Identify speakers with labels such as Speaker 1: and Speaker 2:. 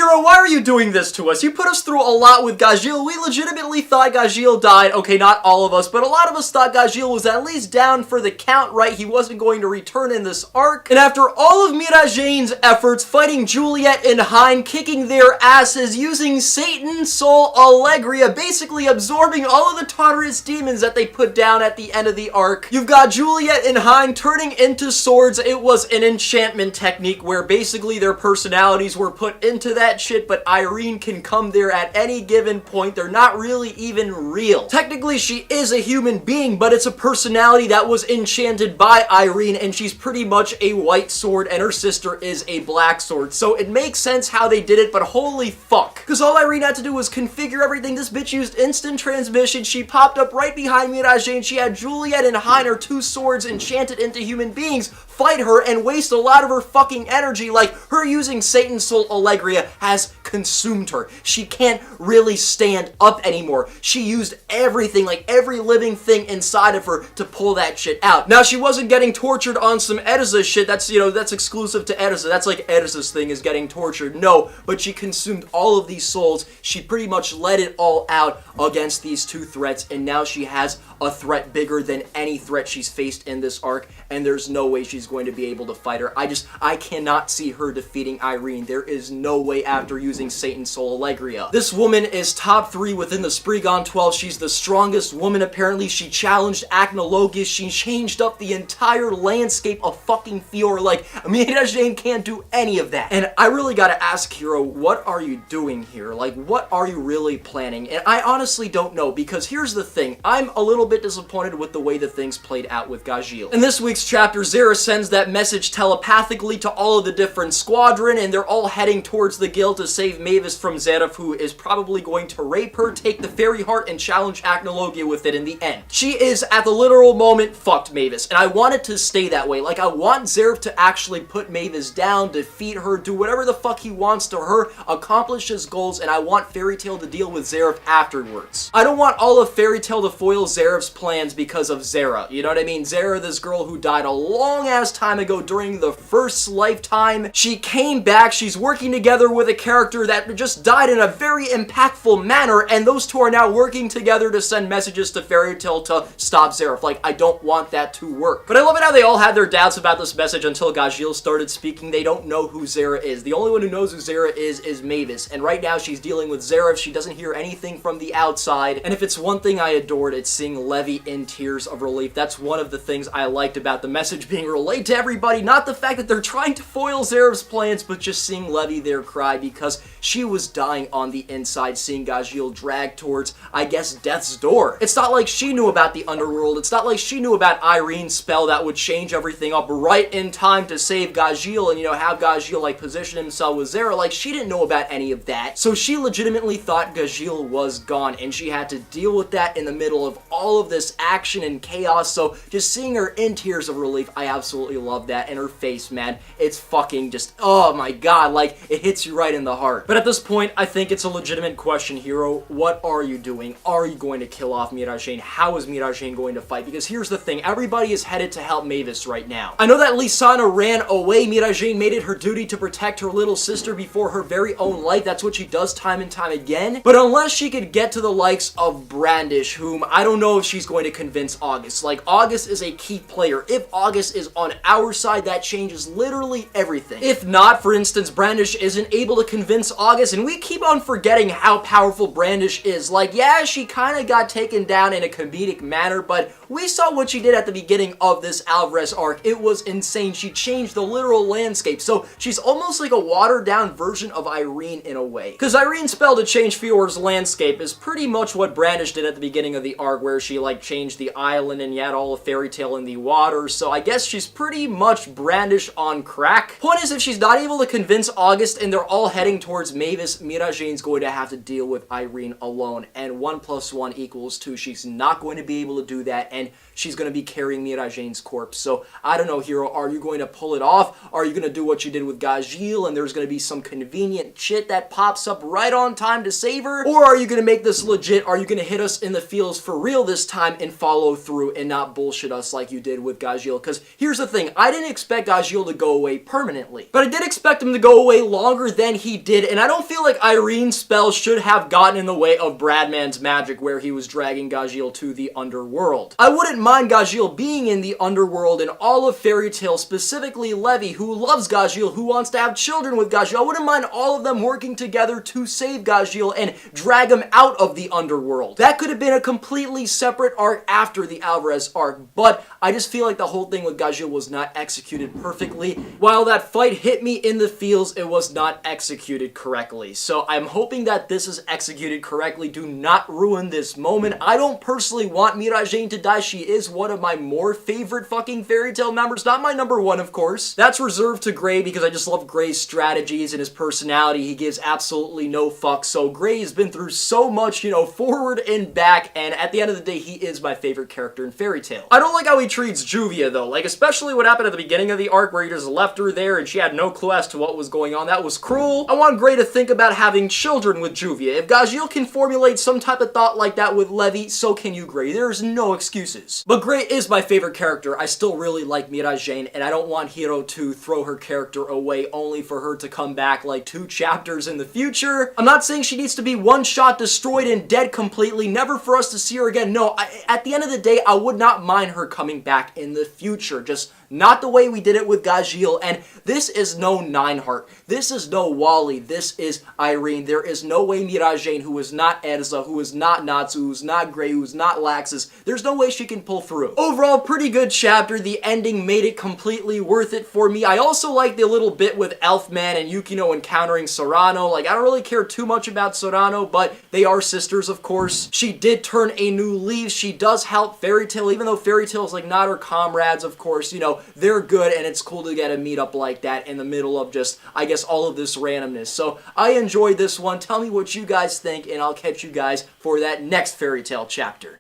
Speaker 1: Hero, why are you doing this to us? You put us through a lot with Gajeel. We legitimately thought Gajeel died. Okay, not all of us, but a lot of us thought Gajeel was at least down for the count, right? He wasn't going to return in this arc. And after all of Mirajane's efforts, fighting Juliet and Hein, kicking their asses, using Satan, Soul, Alegria, basically absorbing all of the Tartarus demons that they put down at the end of the arc, you've got Juliet and Hein turning into swords. It was an enchantment technique where basically their personalities were put into that shit, but Irene can come there at any given point. They're not really even real. Technically, she is a human being, but it's a personality that was enchanted by Irene, and she's pretty much a white sword, and her sister is a black sword. So it makes sense how they did it, but holy fuck. Because all Irene had to do was configure everything. This bitch used instant transmission. She popped up right behind Mirajane. She had Juliet and Hein, her two swords enchanted into human beings, fight her and waste a lot of her fucking energy. Like, her using Satan's Soul Alegria has consumed her. She can't really stand up anymore. She used everything, like every living thing inside of her to pull that shit out. Now, she wasn't getting tortured on some Erza shit. That's, you know, that's exclusive to Erza. That's like Erza's thing, is getting tortured. No, but she consumed all of these souls. She pretty much let it all out against these two threats, and now she has a threat bigger than any threat she's faced in this arc, and there's no way she's going to be able to fight her. I cannot see her defeating Irene. There is no way after using Satan's Soul Alegria. This woman is top 3 within the Spriggan 12. She's the strongest woman, apparently. She challenged Acnologus. She changed up the entire landscape of fucking Fior. Like, Mirajane can't do any of that. And I really gotta ask, Hero, what are you doing here? Like, what are you really planning? And I honestly don't know, because here's the thing. I'm a little bit disappointed with the way that things played out with Gajeel. In this week's chapter, Zera sends that message telepathically to all of the different squadron, and they're all heading towards the guild to save Mavis from Zeref, who is probably going to rape her, take the fairy heart, and challenge Acnologia with it in the end. She is, at the literal moment, fucked Mavis, and I want it to stay that way. Like, I want Zeref to actually put Mavis down, defeat her, do whatever the fuck he wants to her, accomplish his goals, and I want Fairy Tail to deal with Zeref afterwards. I don't want all of Fairy Tail to foil Zeref's plans because of Zera. You know what I mean? Zera, this girl who died a long ass time ago during the first lifetime, she came back. She's working together with a character that just died in a very impactful manner, and those two are now working together to send messages to Fairy Tail to stop Zeref. Like, I don't want that to work. But I love it how they all had their doubts about this message until Gajeel started speaking. They don't know who Zera is. The only one who knows who Zera is Mavis, and right now she's dealing with Zeref. She doesn't hear anything from the outside, and if it's one thing I adored, it's seeing Levi in tears of relief. That's one of the things I liked about the message being relayed to everybody. Not the fact that they're trying to foil Zeref's plans, but just seeing Levi there cry because she was dying on the inside, seeing Gajeel drag towards, I guess, death's door. It's not like she knew about the underworld. It's not like she knew about Irene's spell that would change everything up right in time to save Gajeel and, you know, have Gajeel, like, position himself with Zera. Like, she didn't know about any of that. So she legitimately thought Gajeel was gone, and she had to deal with that in the middle of all of this action and chaos. So just seeing her in tears of relief, I absolutely love that. And her face, man, it's fucking just, oh my god, like, it hits you right in the heart. But at this point, I think it's a legitimate question, Hero. What are you doing? Are you going to kill off Mirajane? How is Mirajane going to fight? Because here's the thing, everybody is headed to help Mavis right now. I know that Lisana ran away. Mirajane made it her duty to protect her little sister before her very own life. That's what she does time and time again. But unless she could get to the likes of Brandish, whom I don't know if she's going to convince August. Like, August is a key player. If August is on our side, that changes literally everything. If not, for instance, Brandish isn't able to convince August, and we keep on forgetting how powerful Brandish is. Like, yeah, she kind of got taken down in a comedic manner, but we saw what she did at the beginning of this Alvarez arc. It was insane. She changed the literal landscape. So she's almost like a watered down version of Irene in a way. Because Irene's spell to change Fior's landscape is pretty much what Brandish did at the beginning of the arc, where she, like, changed the island and yet all of Fairy Tail in the water. So I guess she's pretty much Brandish on crack. Point is, if she's not able to convince August and they're all heading towards Mavis, Mirajane's going to have to deal with Irene alone. And 1 + 1 = 2. She's not going to be able to do that. and she's going to be carrying Mirajane's corpse. So, I don't know, Hiro, are you going to pull it off? Are you going to do what you did with Gajeel, and there's going to be some convenient shit that pops up right on time to save her? Or are you going to make this legit? Are you going to hit us in the feels for real this time and follow through and not bullshit us like you did with Gajeel? Because here's the thing, I didn't expect Gajeel to go away permanently, but I did expect him to go away longer than he did, and I don't feel like Irene's spell should have gotten in the way of Bradman's magic where he was dragging Gajeel to the underworld. I wouldn't mind Gajeel being in the underworld and all of Fairy Tail, specifically Levi, who loves Gajeel, who wants to have children with Gajeel. I wouldn't mind all of them working together to save Gajeel and drag him out of the underworld. That could have been a completely separate arc after the Alvarez arc, but I just feel like the whole thing with Gajeel was not executed perfectly. While that fight hit me in the feels, it was not executed correctly. So I'm hoping that this is executed correctly. Do not ruin this moment. I don't personally want Mirajane to die. She is one of my more favorite fucking Fairy Tail members. Not my number one, of course. That's reserved to Gray because I just love Gray's strategies and his personality. He gives absolutely no fucks. So Gray has been through so much, you know, forward and back, and at the end of the day, he is my favorite character in Fairy Tail. I don't like how he treats Juvia, though. Like, especially what happened at the beginning of the arc where he just left her there and she had no clue as to what was going on. That was cruel. I want Gray to think about having children with Juvia. If Gajeel can formulate some type of thought like that with Levi, so can you, Gray. There's no excuses. But Gray is my favorite character. I still really like Mirajane, and I don't want Hiro to throw her character away only for her to come back like 2 chapters in the future. I'm not saying she needs to be one-shot destroyed and dead completely, never for us to see her again. No, at the end of the day, I would not mind her coming back in the future. Just not the way we did it with Gajeel, and this is no Nineheart. This is no Wally. This is Irene. There is no way Mirajane, who is not Erza, who is not Natsu, who's not Gray, who's not Laxus, there's no way she can pull through. Overall, pretty good chapter. The ending made it completely worth it for me. I also like the little bit with Elfman and Yukino encountering Sorano. Like, I don't really care too much about Sorano, but they are sisters, of course. She did turn a new leaf. She does help Fairy Tail, even though Fairy Tail is like not her comrades, of course, you know, they're good, and it's cool to get a meet up like that in the middle of just, I guess, all of this randomness. So I enjoyed this one. Tell me what you guys think, and I'll catch you guys for that next Fairy Tail chapter.